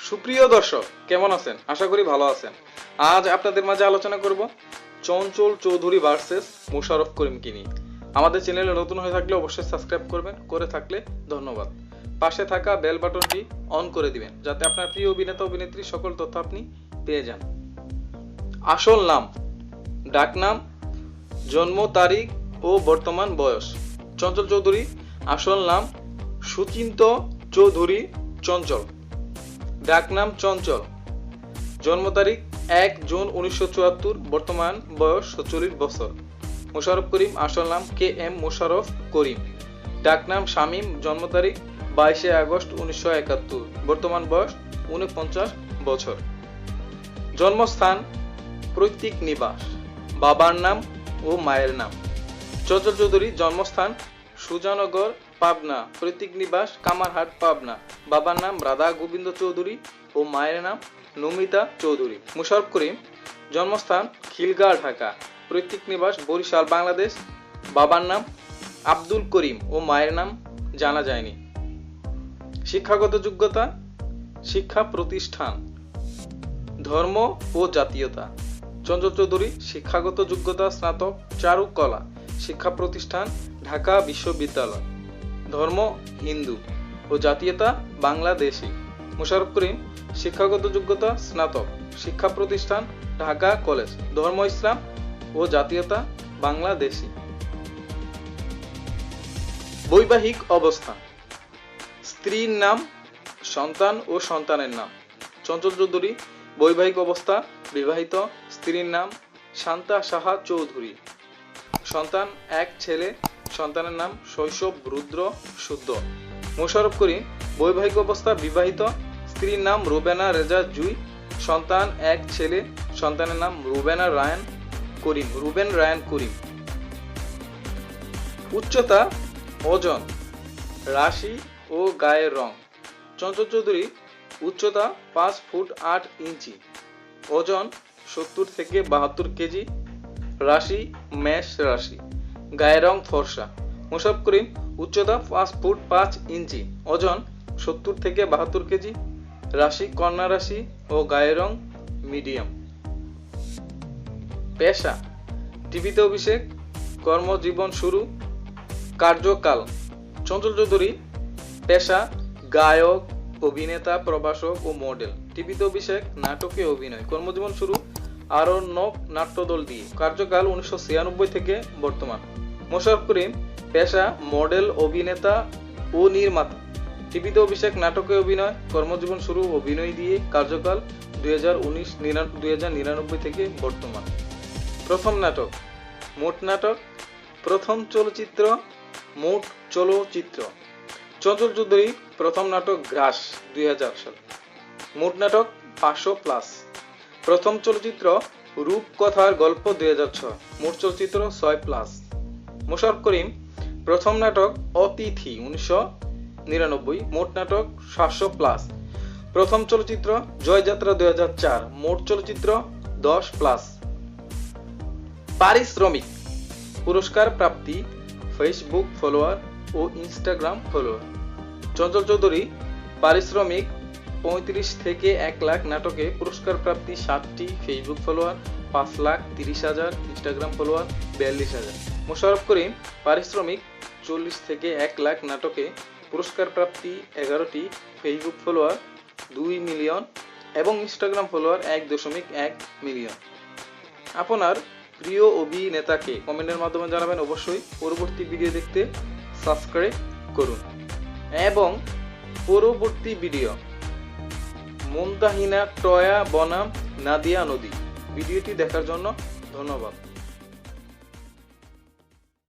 সুপ্রিয় দর্শক, কেমন আছেন? আশা করি ভালো আছেন। আজ আপনাদের মাঝে আলোচনা করব চঞ্চল চৌধুরী ভার্সেস মোশাররফ করিমকে নিয়ে। আমাদের চ্যানেলে নতুন হয়ে থাকলে অবশ্যই সাবস্ক্রাইব করবেন, করে থাকলে ধন্যবাদ। পাশে থাকা বেল বাটনটি অন করে দিবেন যাতে আপনার প্রিয় অভিনেতা অভিনেত্রীর সকল তথ্য আপনি পেয়ে যান। আসল নাম, ডাকনাম, জন্ম তারিখ ও বর্তমান বয়স। চঞ্চল চৌধুরী আসল নাম সুচিন্ত চৌধুরী চঞ্চল, ডাকনাম চঞ্চল, জন্ম তারিখ 1 জুন 1974, বর্তমান বয়স 47 বছর। মোশাররফ করিম আসল নাম KM মোশাররফ করিম, ডাকনাম শামীম, জন্ম তারিখ 22 আগস্ট 1971, বর্তমান বয়স 49 বছর। জন্মস্থান পৈতৃক নিবাস, বাবার নাম ও মায়ের নাম। চঞ্চল চৌধুরী জন্মস্থান সুজানগর, পাবনা, পৈতৃক নিবাস কামারহাট, পাবনা, বাবার নাম রাধা গোবিন্দ চৌধুরী ও মায়ের নাম নমিতা চৌধুরী। মোশাররফ করিম জন্মস্থান খিলগাঁও, ঢাকা, পৈতৃক নিবাস বরিশাল, বাংলাদেশ, বাবার নাম আব্দুল করিম ও মায়ের নাম জানা যায়নি। শিক্ষাগত যোগ্যতা, শিক্ষা প্রতিষ্ঠান, ধর্ম ও জাতীয়তা। চঞ্চল চৌধুরী শিক্ষাগত যোগ্যতা স্নাতক চারুকলা, শিক্ষা প্রতিষ্ঠান ঢাকা বিশ্ববিদ্যালয়, ধর্ম হিন্দু ও জাতীয়তা বাংলাদেশি। মোশাররফ করিম শিক্ষাগত যোগ্যতা স্নাতক, শিক্ষা প্রতিষ্ঠান ঢাকা কলেজ, ধর্ম ইসলাম ও জাতীয়তা বাংলাদেশি। বৈবাহিক অবস্থান, স্ত্রীর নাম, সন্তান ও সন্তানের নাম। চঞ্চল চৌধুরী বৈবাহিক অবস্থা বিবাহিত, স্ত্রীর নাম শান্তা সাহা চৌধুরী, সন্তান 1 ছেলে, সন্তানের নাম শৈশব রুদ্র শুদ্ধ। মোশাররফ করিম বৈবাহিক অবস্থা বিবাহিত, স্ত্রীর নাম রুবেনা রেজা জুই, সন্তান 1 ছেলে, সন্তানের নাম রুবেন রায়ান করিম। উচ্চতা, ওজন, রাশি ও গায়ের রং। চঞ্চল চৌধুরী উচ্চতা 5 ফুট 8 ইঞ্চি, ওজন 70 থেকে 72 কেজি, রাশি মেষ রাশি, গায়ের রং ফর্সা। মোশাররফ করিম উচ্চতা 5 ফুট 5 ইঞ্চি, ওজন 70 থেকে 72 কেজি, রাশি কন্যা রাশি ও গায়ের রং মিডিয়াম। পেশা, টিভিতে অভিষেক, কর্মজীবন শুরু, কার্যকাল। চঞ্চল চৌধুরী পেশা গায়ক, অভিনেতা, প্রভাষক ও মডেল। টিভিতে অভিষেক, নাটকে অভিনয়। কর্মজীবন শুরু আরণ্যক নাট্যদল দিয়ে। কার্যকাল 1996 থেকে বর্তমান। মোশাররফ করিম পেশা মডেল, অভিনেতা ও নির্মাতা। টিভিতে অভিষেক, নাটকে অভিনয়। কর্মজীবন শুরু অভিনয় দিয়ে। কার্যকাল 2099 থেকে বর্তমান। প্রথম নাটক, মোট নাটক, প্রথম চলচ্চিত্র, মোট চলচ্চিত্র। চঞ্চল চৌধুরী প্রথম নাটক গ্রাস 2000 সাল, মোট নাটক 500+। প্রথম চলচ্চিত্র রূপকথার গল্প 2006, মোট চলচ্চিত্র 6+। মোশাররফ করিম প্রথম নাটক অতিথি 1999, মোট নাটক 700+। প্রথম চলচ্চিত্র জয়যাত্রা 2004, মোট চলচ্চিত্র 10+। পারিশ্রমিক, পুরস্কার প্রাপ্তি, ফেসবুক ফলোয়ার ও ইনস্টাগ্রাম ফলোয়ার। চঞ্চল চৌধুরী পারিশ্রমিক 35 থেকে 1 লাখ, নাটকে পুরস্কার প্রাপ্তি 7টি, Facebook follower 5,30,000, Instagram follower 42,000। Mosharraf Karim পারিশ্রমিক 40 থেকে 1 লাখ, নাটকে পুরস্কার প্রাপ্তি 11টি, ফেসবুক ফলোয়ার 2 মিলিয়ন এবং ইনস্টাগ্রাম ফলোয়ার 1.1 মিলিয়ন। আপনার প্রিয় অভিনেতাকে কমেন্টের মাধ্যমে জানাবেন। অবশ্যই পরবর্তী ভিডিও দেখতে সাবস্ক্রাইব করুন এবং পরবর্তী ভিডিও মুমতাহিনা টয়া বনাম নাদিয়া নদী ভিডিওটি দেখার জন্য ধন্যবাদ।